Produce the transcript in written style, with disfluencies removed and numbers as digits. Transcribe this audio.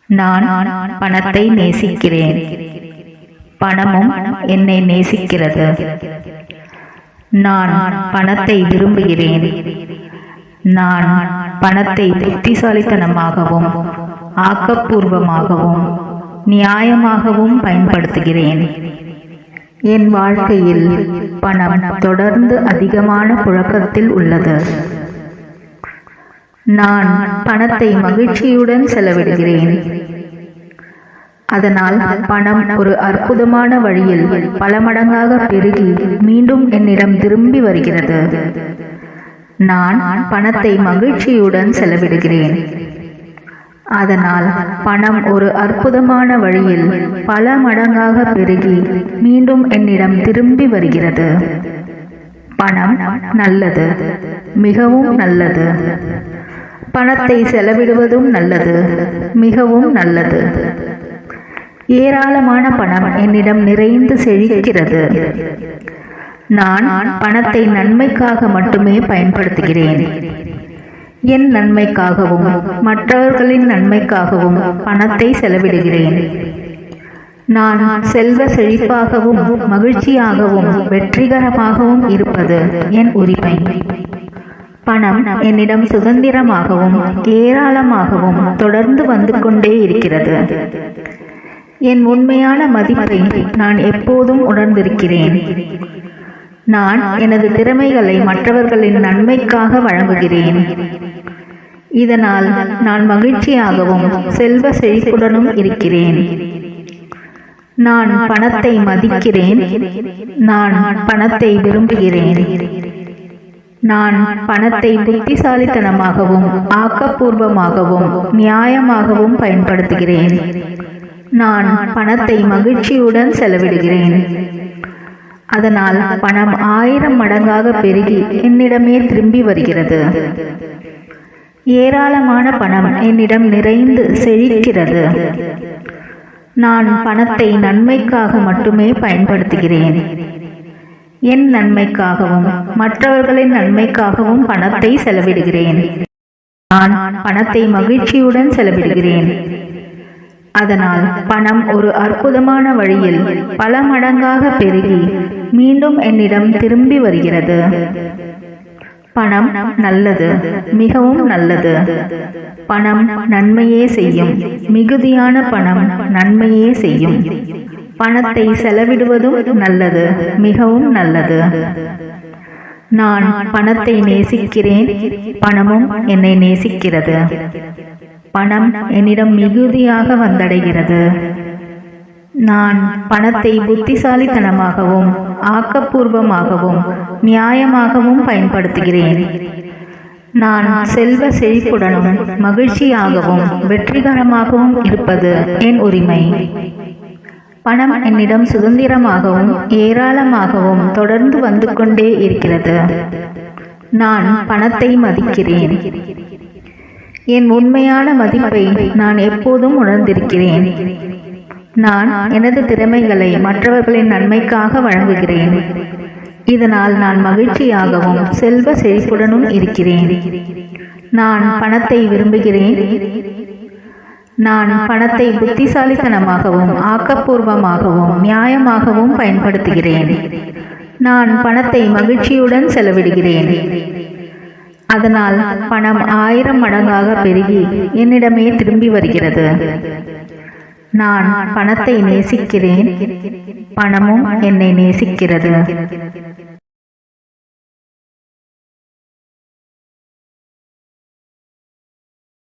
நான் பணத்தை நேசிக்கிறேன். பணமும் என்னை நேசிக்கிறது. நான் பணத்தை விரும்புகிறேன். நான் பணத்தை புத்திசாலித்தனமாகவும் ஆக்கப்பூர்வமாகவும் நியாயமாகவும் பயன்படுத்துகிறேன். என் வாழ்க்கையில் பணம் தொடர்ந்து அதிகமான புழக்கத்தில் உள்ளது. நான் பணத்தை மகிழ்ச்சியுடன் செலவிடுகிறேன். அதனால் பணம் ஒரு அற்புதமான வழியில் பல மடங்காக பெருகி மீண்டும் என்னிடம் திரும்பி வருகிறது. நான் பணத்தை மகிழ்ச்சியுடன் செலவிடுகிறேன். அதனால் பணம் ஒரு அற்புதமான வழியில் பல மடங்காக பெருகி மீண்டும் என்னிடம் திரும்பி வருகிறது. பணம் நல்லது, மிகவும் நல்லது. பணத்தை செலவிடுவதும் நல்லது, மிகவும் நல்லது. ஏராளமான பணம் என்னிடம் நிறைந்து செழிக்கிறது. நான் பணத்தை நன்மைக்காக மட்டுமே பயன்படுத்துகிறேன். என் நன்மைக்காகவும் மற்றவர்களின் நன்மைக்காகவும் பணத்தை செலவிடுகிறேன். நான் செல்வ செழிப்பாகவும் மகிழ்ச்சியாகவும் வெற்றிகரமாகவும் இருப்பது என் உரிமை. பணம் என்னிடம் சுதந்திரமாகவும் ஏராளமாகவும் தொடர்ந்து வந்து கொண்டே இருக்கிறது. என் உண்மையான மதிப்பை நான் எப்போதும் உணர்ந்திருக்கிறேன். நான் எனது திறமைகளை மற்றவர்களின் நன்மைக்காக வழங்குகிறேன். இதனால் நான் மகிழ்ச்சியாகவும் செல்வ செழிப்புடனும் இருக்கிறேன். நான் பணத்தை மதிக்கிறேன். நான் பணத்தை விரும்புகிறேன். நான் பணத்தை புத்திசாலித்தனமாகவும் ஆக்கப்பூர்வமாகவும் நியாயமாகவும் பயன்படுத்துகிறேன். நான் பணத்தை மகிழ்ச்சியுடன் செலவிடுகிறேன். அதனால் பணம் 1000 மடங்காக பெருகி என்னிடமே திரும்பி வருகிறது. ஏராளமான பணம் என்னிடம் நிறைந்து செழிக்கிறது. நான் பணத்தை நன்மைக்காக மட்டுமே பயன்படுத்துகிறேன். என் நன்மைக்காகவும் மற்றவர்களின் நன்மைக்காகவும் பணத்தை செலவிடுகிறேன். நான் பணத்தை மகிழ்ச்சியுடன் செலவிடுகிறேன். அதனால் பணம் ஒரு அற்புதமான வழியில் பல மடங்காக பெருகி மீண்டும் என்னிடம் திரும்பி வருகிறது. பணம் நல்லது, மிகவும் நல்லது. பணம் நன்மையே செய்யும். மிகுதியான பணம் நன்மையே செய்யும். பணத்தை செலவிடுவதும் நல்லது, மிகவும் நல்லது. நான் பணத்தை நேசிக்கிறேன். பணமும் என்னை நேசிக்கிறது. பணம் என்னிடம் மிகுதியாக வந்தடைகிறது. நான் பணத்தை புத்திசாலித்தனமாகவும் ஆக்கப்பூர்வமாகவும் நியாயமாகவும் பயன்படுத்துகிறேன். நான் செல்வ செழிப்புடனும் மகிழ்ச்சியாகவும் வெற்றிகரமாகவும் இருப்பது என் உரிமை. பணம் என்னிடம் சுதந்திரமாகவும் ஏராளமாகவும் தொடர்ந்து வந்து கொண்டே இருக்கிறது. நான் பணத்தை மதிக்கிறேன். என் உண்மையான மதிப்பை நான் எப்போதும் உணர்ந்திருக்கிறேன். நான் எனது திறமைகளை மற்றவர்களின் நன்மைக்காக வழங்குகிறேன். இதனால் நான் மகிழ்ச்சியாகவும் செல்வ செழிப்புடனும் இருக்கிறேன். நான் பணத்தை விரும்புகிறேன். நான் பணத்தை புத்திசாலித்தனமாகவும் ஆக்கப்பூர்வமாகவும் நியாயமாகவும் பயன்படுத்துகிறேன். நான் பணத்தை மகிழ்ச்சியுடன் செலவிடுகிறேன். அதனால் பணம் 1000 மடங்காக பெருகி என்னிடமே திரும்பி வருகிறது. நான் பணத்தை நேசிக்கிறேன். பணமும் என்னை நேசிக்கிறது.